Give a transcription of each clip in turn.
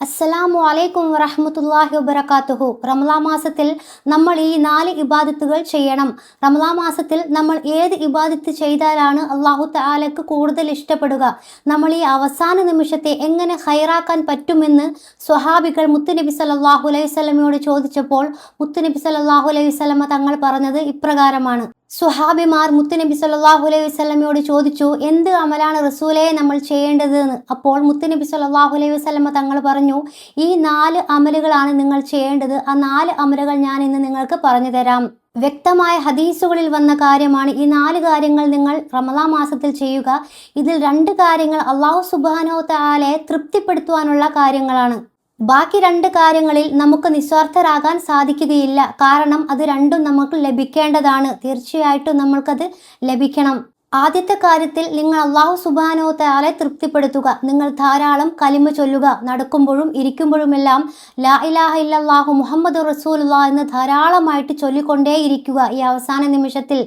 അസ്സലാമു അലൈക്കും വറഹ്മത്തുള്ളാഹി വബറകാതുഹു. റമളാൻ മാസത്തിൽ നമ്മൾ ഈ 4 ഇബാദത്തുകൾ ചെയ്യണം. റമളാൻ മാസത്തിൽ നമ്മൾ ഏത് ഇബാദത്ത് ചെയ്താലാണ് അല്ലാഹു തആലക്ക് കൂടുതൽ ഇഷ്ടപ്പെടുക, നമ്മൾ ഈ അവസാന നിമിഷത്തെ എങ്ങനെ ഖൈറാക്കാൻ പറ്റുമെന്ന് സ്വഹാബികൾ മുത്തുനബി സല്ലല്ലാഹു അലൈഹി വസല്ലമയോട് ചോദിച്ചപ്പോൾ മുത്തുനബി സല്ലല്ലാഹു അലൈഹി വസല്ലമ തങ്ങൾ പറഞ്ഞത് ഇപ്രകാരമാണ്. സ്വഹാബിമാർ മുത്തുനബി സല്ലല്ലാഹു അലൈഹി വസല്ലമയോട് ചോദിച്ചു, എന്ത് അമലാണ് റസൂലേ നമ്മൾ ചെയ്യേണ്ടത് എന്ന്. അപ്പോൾ മുത്തുനബി സല്ലല്ലാഹു അലൈഹി വസല്ലമ തങ്ങൾ പറഞ്ഞു, ഈ 4 അമലുകളാണ് നിങ്ങൾ ചെയ്യേണ്ടത്. ആ 4 അമലുകൾ ഞാൻ ഇന്ന് നിങ്ങൾക്ക് പറഞ്ഞു തരാം. വ്യക്തമായ ഹദീസുകളിൽ വന്ന കാര്യമാണ്. ഈ 4 കാര്യങ്ങൾ നിങ്ങൾ റമളാൻ മാസത്തിൽ ചെയ്യുക. ഇതിൽ 2 കാര്യങ്ങൾ അല്ലാഹു സുബ്ഹാനഹു വ തആലയെ തൃപ്തിപ്പെടുത്തുവാനുള്ള കാര്യങ്ങളാണ്. ബാക്കി 2 കാര്യങ്ങളിൽ നമുക്ക് നിസ്വാർത്ഥരാകാൻ സാധിക്കുകയില്ല. കാരണം അത് രണ്ടും നമുക്ക് ലഭിക്കേണ്ടതാണ്. തീർച്ചയായിട്ടും നമ്മൾക്കത് ലഭിക്കണം. ആദ്യത്തെ കാര്യത്തിൽ നിങ്ങൾ അല്ലാഹു സുബ്ഹാനഹു വ തആലയെ തൃപ്തിപ്പെടുത്തുക. നിങ്ങൾ ധാരാളം കലിമ ചൊല്ലുക. നടക്കുമ്പോഴും ഇരിക്കുമ്പോഴുമെല്ലാം ലാ ഇലാഹ ഇല്ലല്ലാഹു മുഹമ്മദുർ റസൂലുള്ളാഹ് എന്ന് ധാരാളമായിട്ട് ചൊല്ലിക്കൊണ്ടേയിരിക്കുക ഈ അവസാന നിമിഷത്തിൽ.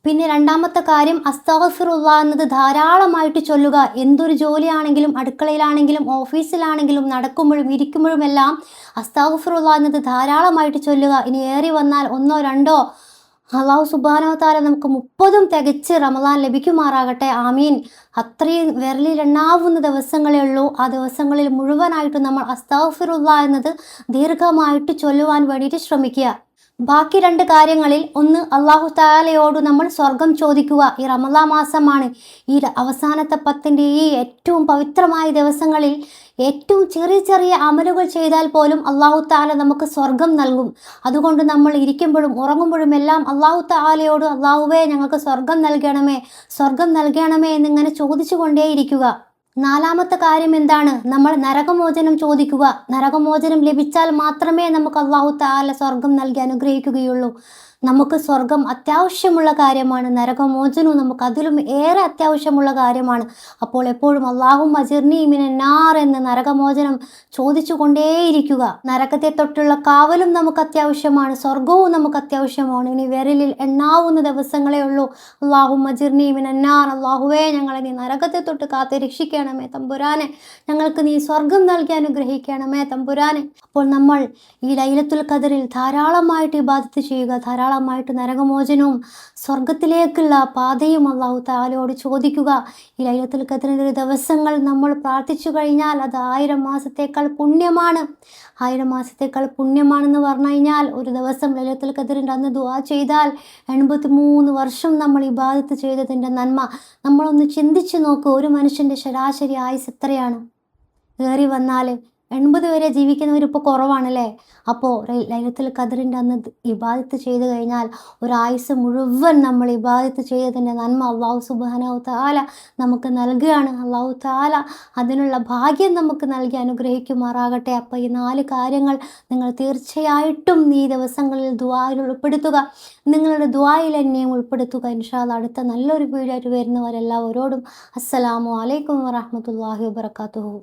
പിന്നെ രണ്ടാമത്തെ കാര്യം അസ്തഗ്ഫിറുല്ലാഹ് എന്നത് ധാരാളമായിട്ട് ചൊല്ലുക. എന്തൊരു ജോലിയാണെങ്കിലും, അടുക്കളയിലാണെങ്കിലും, ഓഫീസിലാണെങ്കിലും, നടക്കുമ്പോഴും ഇരിക്കുമ്പോഴുമെല്ലാം അസ്തഗ്ഫിറുല്ലാഹ് എന്നത് ധാരാളമായിട്ട് ചൊല്ലുക. ഇനി ഏറി വന്നാൽ 1ഓ 2ഓ അല്ലാഹു സുബ്ഹാനഹു വ തആല നമുക്ക് 30ഉം തികച്ച് റമളാൻ ലഭിക്കുമാറാകട്ടെ. ആമീൻ. അത്രയും വിരലിലെണ്ണാവുന്ന ദിവസങ്ങളേ ഉള്ളൂ. ആ ദിവസങ്ങളിൽ മുഴുവനായിട്ട് നമ്മൾ അസ്തഗ്ഫിറുല്ലാഹ് എന്നത് ദീർഘമായിട്ട് ചൊല്ലുവാൻ വേണ്ടിയിട്ട് ശ്രമിക്കുക. ബാക്കി 2 കാര്യങ്ങളിൽ ഒന്ന് അല്ലാഹു തആലയോട് നമ്മൾ സ്വർഗം ചോദിക്കുക. ഈ റമളാൻ മാസമാണ്, ഈ അവസാനത്തെ 10ൻ്റെ ഈ ഏറ്റവും പവിത്രമായ ദിവസങ്ങളിൽ ഏറ്റവും ചെറിയ ചെറിയ അമലുകൾ ചെയ്താൽ പോലും അല്ലാഹു തആല നമുക്ക് സ്വർഗം നൽകും. അതുകൊണ്ട് നമ്മൾ ഇരിക്കുമ്പോഴും ഉറങ്ങുമ്പോഴും എല്ലാം അല്ലാഹു തആലയോട് അല്ലാഹുവേ ഞങ്ങൾക്ക് സ്വർഗം നൽകണമേ, സ്വർഗം നൽകണമേ എന്നിങ്ങനെ ചോദിച്ചു കൊണ്ടേയിരിക്കുക. 4ാമത്തെ കാര്യം എന്താണ്? നമ്മൾ നരകമോചനം ചോദിക്കുക. നരകമോചനം ലഭിച്ചാൽ മാത്രമേ നമുക്ക് അല്ലാഹു തആല സ്വർഗം നൽകി അനുഗ്രഹിക്കുകയുള്ളൂ. നമുക്ക് സ്വർഗം അത്യാവശ്യമുള്ള കാര്യമാണ്. നരകമോചനവും നമുക്ക് അതിലും ഏറെ അത്യാവശ്യമുള്ള കാര്യമാണ്. അപ്പോൾ എപ്പോഴും അല്ലാഹുമ്മ അജിർനി മിനന്നാർ എന്ന നരകമോചനം ചോദിച്ചു കൊണ്ടേയിരിക്കുക. നരകത്തെ തൊട്ടുള്ള കാവലും നമുക്ക് അത്യാവശ്യമാണ്, സ്വർഗവും നമുക്ക് അത്യാവശ്യമാണ്. ഇനി വിരലിൽ എണ്ണാവുന്ന ദിവസങ്ങളേ ഉള്ളൂ. അല്ലാഹുമ്മ അജിർനി മിനന്നാർ, അല്ലാഹുവേ ഞങ്ങളെ നീ നരകത്തെ തൊട്ട് കാത്ത് രക്ഷിക്കണമേ തമ്പുരാനെ, ഞങ്ങൾക്ക് നീ സ്വർഗം നൽകി അനുഗ്രഹിക്കണമേ തമ്പുരാനെ. അപ്പോൾ നമ്മൾ ഈ ലൈലത്തുൽ ഖദറിൽ ധാരാളമായിട്ട് ഇബാദത്ത് ചെയ്യുക. ധാരാളമായിട്ട് നരകമോചനവും സ്വർഗത്തിലേക്കുള്ള പാതയും അല്ലാഹു തആലയോട് ചോദിക്കുക. ഈ ലൈലത്തുൽ ഖദറിൻ്റെ ദിവസങ്ങൾ നമ്മൾ പ്രാർത്ഥിച്ചു കഴിഞ്ഞാൽ അത് 1000 മാസത്തേക്കാൾ പുണ്യമാണ്. 1000 മാസത്തേക്കാൾ പുണ്യമാണെന്ന് പറഞ്ഞു കഴിഞ്ഞാൽ ഒരു ദിവസം ലൈലത്തുൽ ഖദറിൻ്റെ അന്ന് ദുആ ചെയ്താൽ 83 വർഷം നമ്മൾ ഇബാദത്ത് ചെയ്തതിൻ്റെ നന്മ നമ്മളൊന്ന് ചിന്തിച്ച് നോക്കൂ. ഒരു മനുഷ്യൻ്റെ ശരാശരി ആയുസ് എത്രയാണ്? ഏറി വന്നാൽ 80 വരെ ജീവിക്കുന്നവരിപ്പോൾ കുറവാണല്ലേ. അപ്പോൾ ലൈലത്തുൽ ഖദറിൻ്റെ അന്ന് ഇബാദത്ത് ചെയ്ത് കഴിഞ്ഞാൽ ഒരായുസ് മുഴുവൻ നമ്മൾ ഇബാദത്ത് ചെയ്തതിൻ്റെ നന്മ അല്ലാഹു സുബ്ഹാനഹു തആല നമുക്ക് നൽകുകയാണ്. അല്ലാഹു തആല അതിനുള്ള ഭാഗ്യം നമുക്ക് നൽകി അനുഗ്രഹിക്കുമാറാകട്ടെ. അപ്പോൾ ഈ 4 കാര്യങ്ങൾ നിങ്ങൾ തീർച്ചയായിട്ടും ഈ ദിവസങ്ങളിൽ ദുആയിൽ ഉൾപ്പെടുത്തുക. നിങ്ങളുടെ ദുആയിൽ എന്നെയും ഉൾപ്പെടുത്തുക. ഇൻഷാ അല്ലാഹ് അടുത്ത നല്ലൊരു വീഡിയോ ആയിട്ട് വരുന്നവരെല്ലാവരോടും അസ്സലാമു അലൈക്കും വറഹ്മത്തുള്ളാഹി വബറകാതുഹു.